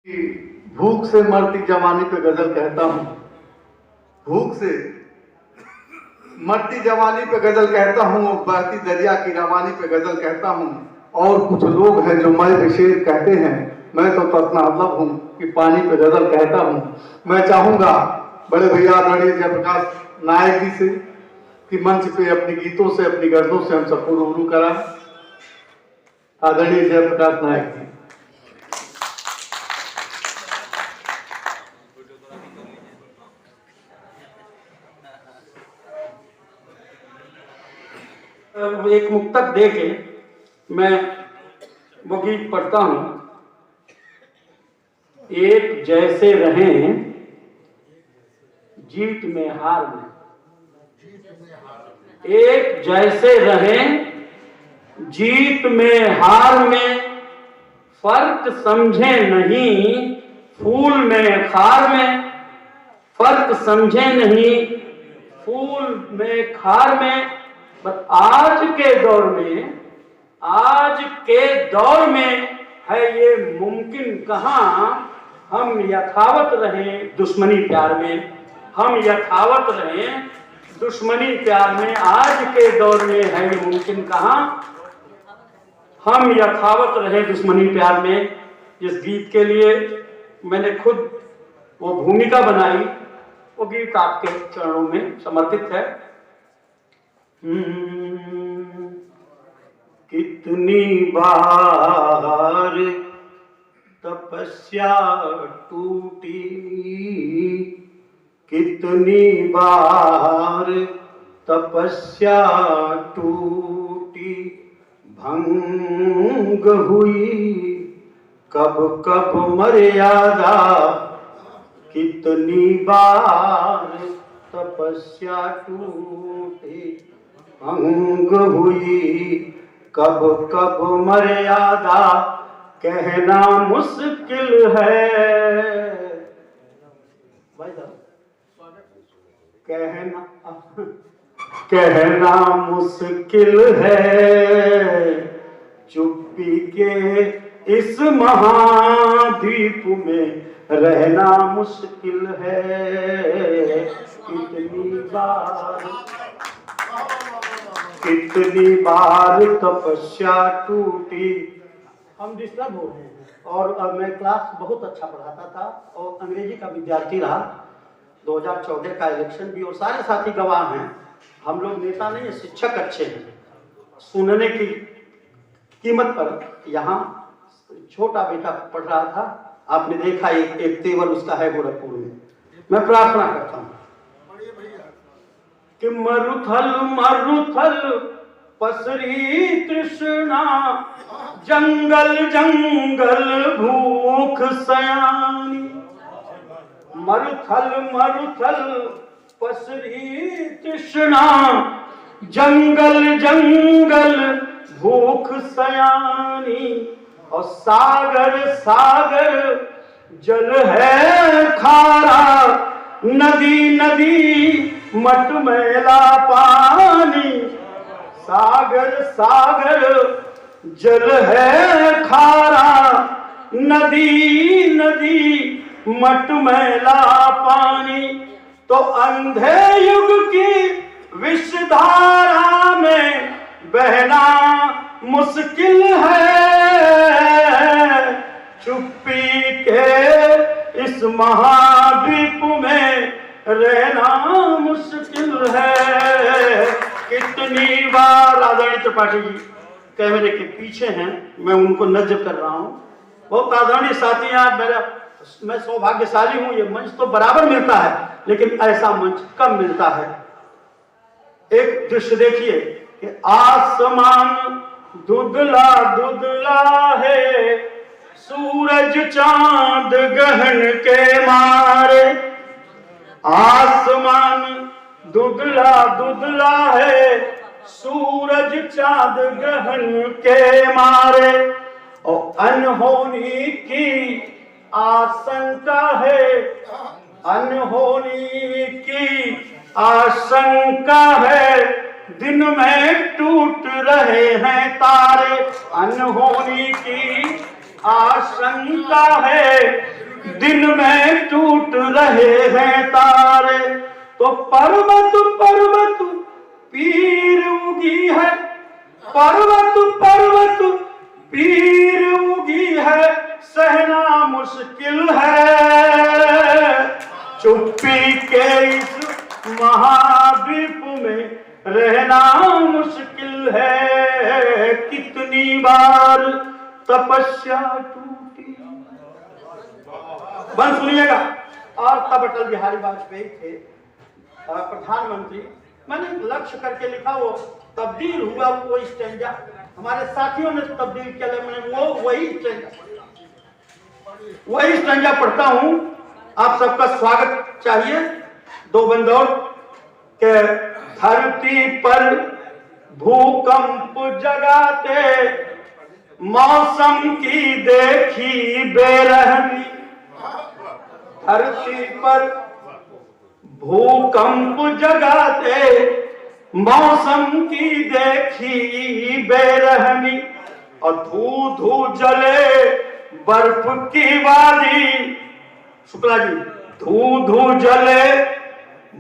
भूख से मरती जवानी पे गजल कहता हूँ, भूख से मरती जवानी पे गजल कहता हूँ, बहती दरिया की रवानी पे गजल कहता हूँ। और कुछ लोग हैं जो मैं पे शेर कहते हैं, मैं तो तत्नालब हूँ कि पानी पे गजल कहता हूँ। मैं चाहूंगा बड़े भैया आदरणीय जयप्रकाश नायक जी से कि मंच पे अपने गीतों से, अपनी गजलों से हम सबको रूबरू करा। आदरणीय जयप्रकाश नायक जी। एक मुक्तक दे के मैं वो गीत पढ़ता हूं। एक जैसे रहें जीत में हार में, एक जैसे रहें जीत में हार में, फर्क समझे नहीं फूल में खार में, फर्क समझे नहीं फूल में खार में। पर आज के दौर में है ये मुमकिन कहाँ, हम यथावत रहें दुश्मनी प्यार में, हम यथावत रहें दुश्मनी प्यार में। आज के दौर में है ये मुमकिन कहाँ, हम यथावत रहें दुश्मनी प्यार में। जिस गीत के लिए मैंने खुद वो भूमिका बनाई, वो गीत आपके चरणों में समर्पित है। कितनी बार तपस्या टूटी, कितनी बार तपस्या टूटी, भंग हुई कब कब मर्यादा, कितनी बार तपस्या टूटी, भंग हुई कब कब मर्यादा। कहना मुश्किल है कहना मुश्किल है, चुप्पी के इस महाद्वीप में रहना मुश्किल है। कितनी बार तपस्या टूटी। हम डिस्टर्ब हो रहे हैं और अब मैं क्लास बहुत अच्छा पढ़ाता था और अंग्रेजी का विद्यार्थी रहा। 2014 का इलेक्शन भी, और सारे साथी गवाह हैं। हम लोग नेता नहीं, शिक्षक अच्छे हैं। सुनने की कीमत पर यहाँ छोटा बेटा पढ़ रहा था, आपने देखा एक तेवर उसका है गोरखपुर में। मैं प्रार्थना करता हूँ कि मरुथल मरुथल पसरी तृष्णा, जंगल जंगल भूख सयानी। मरुथल मरुथल पसरी तृष्णा, जंगल जंगल भूख सयानी। और सागर सागर जल है खारा, नदी नदी मटमैला पानी। सागर सागर जल है खारा, नदी नदी मटमैला पानी। तो अंधे युग की विषधारा में बहना मुश्किल है, चुप्पी के इस महाद्वीप में रहना मुश्किल है। कितनी बार आदरणीय त्रिपाठी जी कैमरे के पीछे हैं, मैं उनको नजर कर रहा हूँ। बहुत आदरणीय साथी हैं, मैं सौभाग्यशाली हूँ। ये मंच तो बराबर मिलता है, लेकिन ऐसा मंच कम मिलता है। एक दृश्य देखिए कि आसमान धुंधला धुंधला है, सूरज चांद गहन के मारे। आसमान धुंधला धुंधला है, सूरज चांद गहन के मारे। और अनहोनी की आशंका है, अनहोनी की आशंका है। दिन में टूट रहे हैं तारे, अनहोनी की आशंका है। दिन में टूट रहे हैं तारे, तो पर्वत पर्वत पीर उगी है, पर्वत पर्वत पीर उगी है, सहना मुश्किल है। चुप्पी के इस महाद्वीप में रहना मुश्किल है, कितनी बार तपस्या टूटी। बंद सुनिएगा। और तब अटल बिहारी वाजपेयी थे प्रधानमंत्री। मैंने एक लक्ष्य करके लिखा, वो तब्दील हुआ, वो स्टैंजा हमारे साथियों ने तब्दील किया, मैंने वो वही स्टैंजा पढ़ता हूं। आप सबका स्वागत चाहिए। दो बंदौर के धरती पर भूकंप जगाते, मौसम की देखी बेरहमी। धरती पर भूकंप जगाते, मौसम की देखी बेरहमी। और धू धू जले बर्फ की वादी, शुक्ला जी, धू धू जले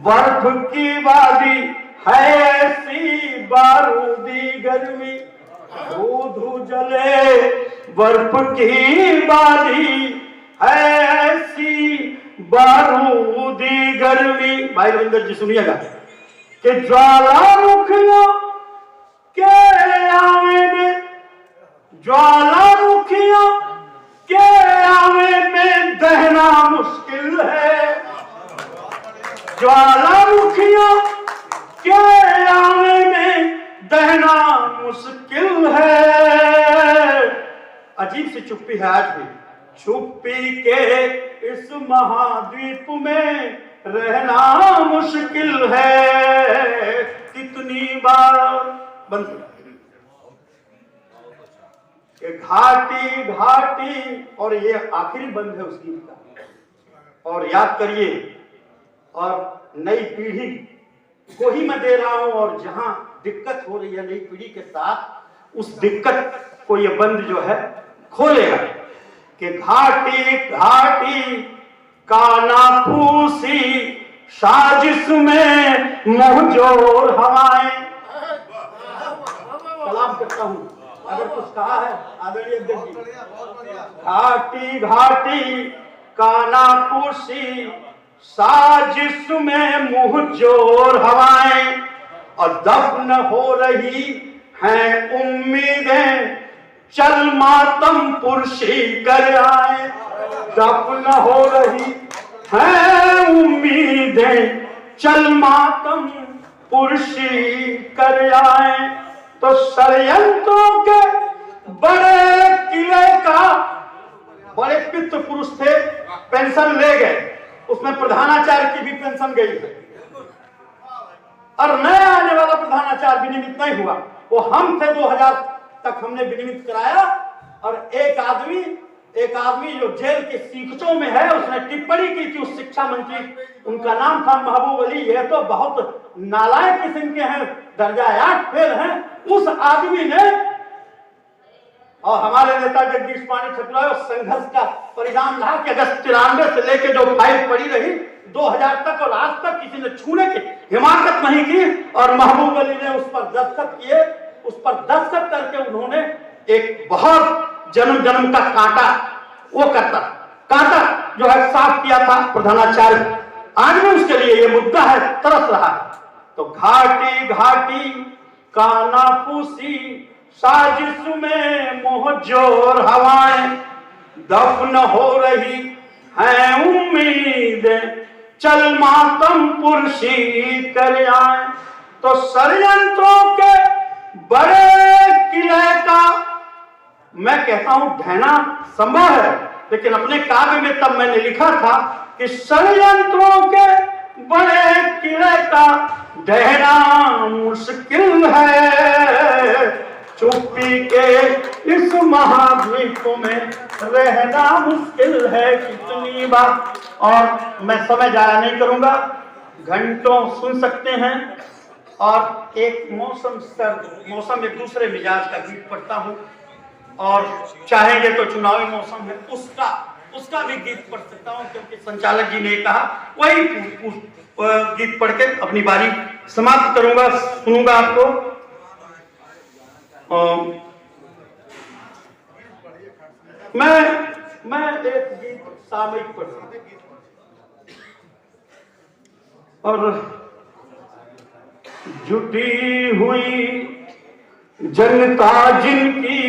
बर्फ की वादी, है ऐसी बारूदी गर्मी। धू धू जले बर्फ की वादी, है ऐसी बारूदी गर्मी। भाई रविंदर जी सुनिएगा कि ज्वालामुखियों के आवे में, ज्वालामुखियों के आवे में दहना मुश्किल है। ज्वालामुखियों के आवे में दहना मुश्किल है। अजीब सी चुप्पी है आज भी। चुप्पी के इस महाद्वीप में रहना मुश्किल है, कितनी बार। बंद। ये घाटी घाटी, और ये आखिरी बंद है उस गीत का। और याद करिए, और नई पीढ़ी को ही मैं दे रहा हूं, और जहां दिक्कत हो रही है नई पीढ़ी के साथ, उस दिक्कत को ये बंद जो है खोलेगा कि घाटी घाटी कानाफूसी साजिश में मुहजोर हवाएं। सलाम करता हूं, अगर कुछ कहा है आदरणीय अध्यक्ष जी। घाटी घाटी कानाफूसी साजिश में मुहजोर हवाएं, और दफन हो रही हैं उम्मीदें, चल मातम पुरशी कर आए। दफन हो रही हैं उम्मीदें, चल मातम पुरशी कर आए। तो षड्यंत्रों के बड़े किले का, बड़े पितृ पुरुष थे, पेंशन ले गए, उसमें प्रधानाचार्य की भी पेंशन गई है, और नया आने वाला प्रधानाचार्य विनियमित नहीं हुआ। वो हम थे, 2000 तक हमने विनियमित कराया। और एक आदमी जो जेल के सीखचों में है, उसने टिप्पणी की थी उस शिक्षा मंत्री, उनका नाम था महबूब अली। ये तो बहुत नालायक किस्म के हैं, दर्जा 8 फेल हैं। उस आदमी ने, और हमारे नेता जगदीश पानी ठकुराई, उस संघर्ष का परिणाम रहा कि अगस्त 93 से लेकर जो फाइल पड़ी रही 2000 तक, और आज तक किसी ने छूने की हिमाकत नहीं की। और महबूब अली ने उस पर दस्तखत किए। उस पर दस्तखत करके उन्होंने एक बहुत जन्म जन्म का कांटा जो है साफ किया था प्रधानाचार्य। आज भी उसके लिए ये मुद्दा है, तरस रहा है। तो घाटी घाटी कानाफूसी साजिश में मुहजोर हवाएं, दफन हो रही हैं उम्मीदें, चल मातम पुरशी कर आए। तो षड्यंत्रों के बड़े किले का, मैं कहता हूं ढहना संभव है, लेकिन अपने काव्य में तब मैंने लिखा था कि षड्यंत्रों के बड़े किले का ढहना मुश्किल है। चुप्पी के इस महाद्वीप में रहना मुश्किल है, कितनी बार। और मैं समय जाया नहीं करूंगा, घंटों सुन सकते हैं। और एक मौसम एक दूसरे मिजाज का गीत पढ़ता हूं, और चाहेंगे तो चुनावी मौसम है उसका भी गीत पढ़ सकता हूँ, क्योंकि संचालक जी ने कहा वही गीत पढ़ के अपनी बारी समाप्त करूंगा, सुनूंगा आपको। मैं एक गीत सामयिक पढ़ूंगा और जुटी हुई जनता जिनकी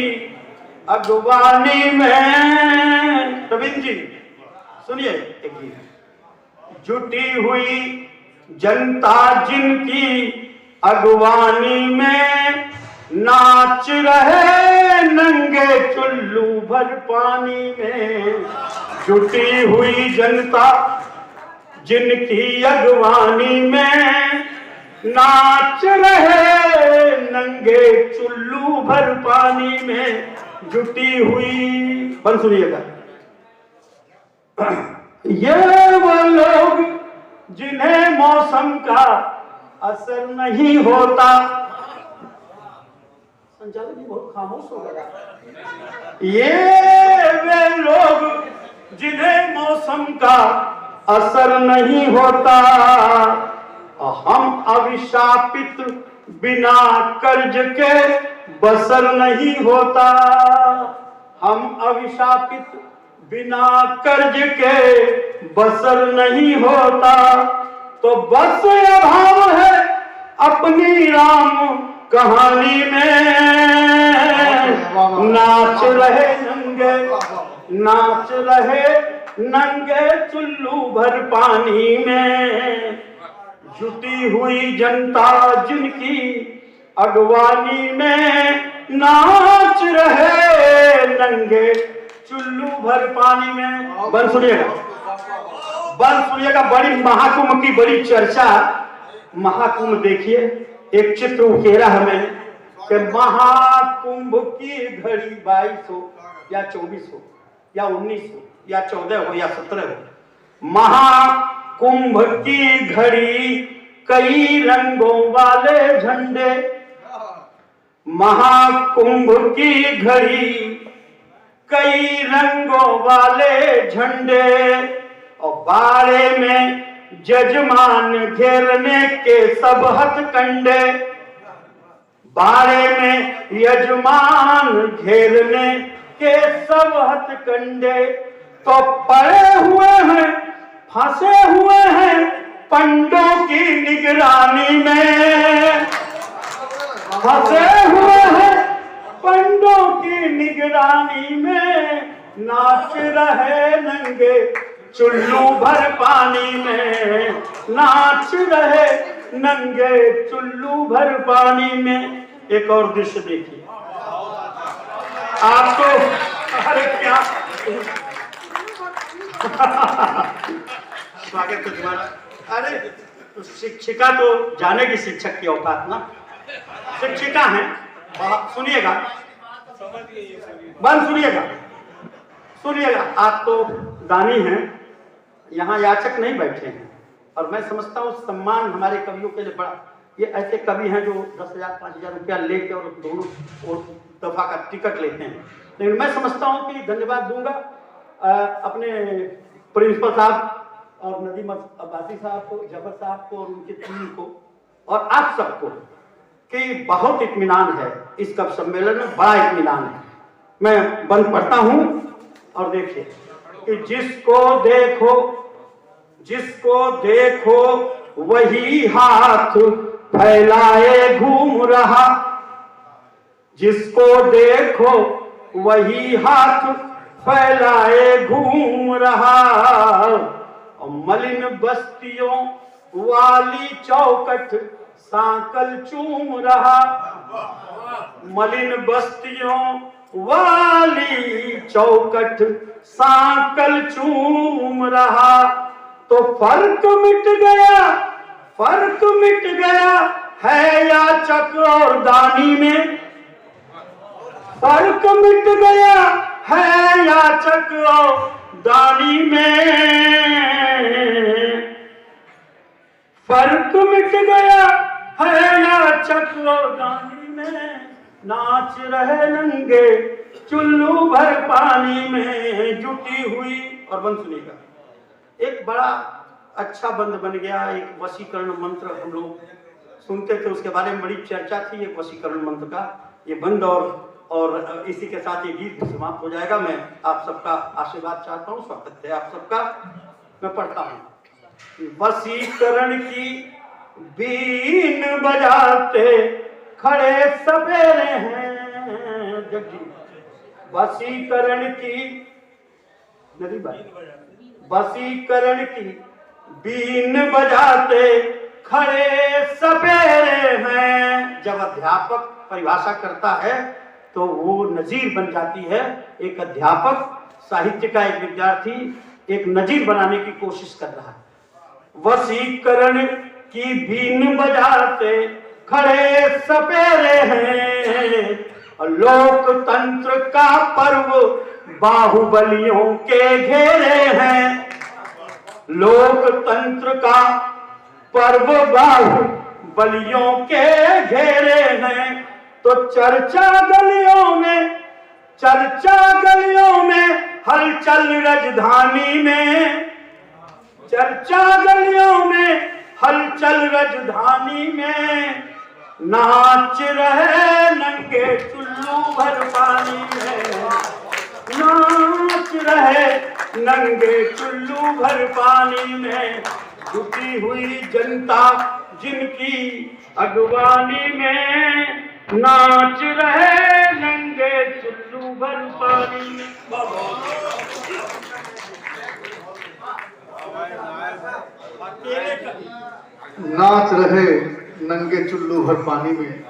अगवानी में, रविंद्र जी सुनिए एक गीत। जुटी हुई जनता जिनकी अगवानी में नाच रहे नंगे चुल्लू भर पानी में। जुटी हुई जनता जिनकी अगवानी में नाच रहे नंगे चुल्लू भर पानी में जुटी हुई। बन सुनिएगा। ये वो लोग जिन्हें मौसम का असर नहीं होता। संचालक जी बहुत खामोश हो गया। ये वे लोग जिन्हें मौसम का असर नहीं होता, हम अविशापित बिना कर्ज के बसर नहीं होता। हम अविशापित बिना कर्ज के बसर नहीं होता। तो बस अभाव है अपनी राम कहानी में। नाच रहे नंगे चुल्लू भर पानी में। जुटी हुई जनता जिनकी अगवानी में नाच रहे नंगे चुल्लू भर पानी में। बन सुनिएगा। बड़ी महाकुंभ की बड़ी चर्चा। महाकुंभ देखिए, एक चित्र उकेरा हमें कि महाकुंभ की घड़ी 22 हो या 24 हो या 19 हो या 14 हो या 17 हो। महाकुंभ की घड़ी कई रंगों वाले झंडे। महाकुंभ की घड़ी कई रंगों वाले झंडे। और बाड़े में जजमान घेरने के सब हथकंडे। बाड़े में यजमान घेरने के सब हथकंडे। तो पड़े हुए हैं, फंसे हुए हैं पंडों की निगरानी में। फंसे हुए हैं पंडों की निगरानी में। नाच रहे नंगे चुल्लू भर पानी में। नाच रहे नंगे चुल्लू भर पानी में। एक और दृश्य देखिए आपको। अरे क्या स्वागत है तुम्हारा। अरे तो शिक्षिका तो जाने की शिक्षक की औकात ना। शिक्षिका है। सुनिएगा, बंद सुनिएगा। आप तो दानी हैं, यहाँ याचक नहीं बैठे हैं। और मैं समझता हूँ सम्मान हमारे कवियों के लिए बड़ा। ये ऐसे कवि हैं जो 10,000 5,000 रुपया लेके और दोनों दफा का टिकट लेते हैं। लेकिन मैं समझता हूँ कि धन्यवाद दूंगा अपने प्रिंसिपल साहब और नदीम अब्बासी साहब को, जफर साहब को और उनकी टीम को और आप सबको कि बहुत इत्मीनान है इस कवि सम्मेलन में। बड़ा इत्मीनान है। मैं बंद पढ़ता हूँ और देखिए कि जिसको देखो वही हाथ फैलाए घूम रहा। जिसको देखो वही हाथ फैलाए घूम रहा। और मलिन बस्तियों वाली चौखट सांकल चूम रहा। मलिन बस्तियों वाली चौखट सांकल चूम रहा। तो फर्क मिट गया है याचक और दानी में। फर्क मिट गया है याचक और दानी में। फर्क मिट गया है याचक और दानी में। नाच रहे नंगे चुल्लू भर पानी में जुटी हुई। और बंद सुनिएगा, एक बड़ा अच्छा बंद बन गया, एक वशीकरण मंत्र हम लोग सुनते थे, उसके बारे में बड़ी चर्चा थी एक वशीकरण मंत्र का। ये बंद और इसी के साथ ये गीत समाप्त हो जाएगा। मैं आप सबका आशीर्वाद चाहता हूँ, स्वागत है आप सबका। मैं पढ़ता हूँ। वशीकरण की बीन बजाते खड़े सवेरे हैं जगजी। वशीकरण की नदी भाई, वशीकरण की बीन बजाते खड़े सवेरे हैं। जब अध्यापक परिभाषा करता है तो वो नजीर बन जाती है। एक अध्यापक साहित्य का एक विद्यार्थी एक नजीर बनाने की कोशिश कर रहा है। वशीकरण की बीन बजाते खड़े सपेरे हैं, लोकतंत्र का पर्व बाहुबलियों के घेरे हैं। लोकतंत्र का पर्व बाहुबलियों के घेरे हैं। तो चर्चा गलियों में हलचल राजधानी में, चर्चा गलियों में हलचल राजधानी में, नाच रहे नंगे चुल्लू भर पानी में, नाच रहे नंगे चुल्लू भर पानी में, जुटी हुई जनता जिनकी अगवानी में, नाच रहे नंगे चुल्लू भर पानी में। नाच रहे नंगे चुल्लू भर पानी में,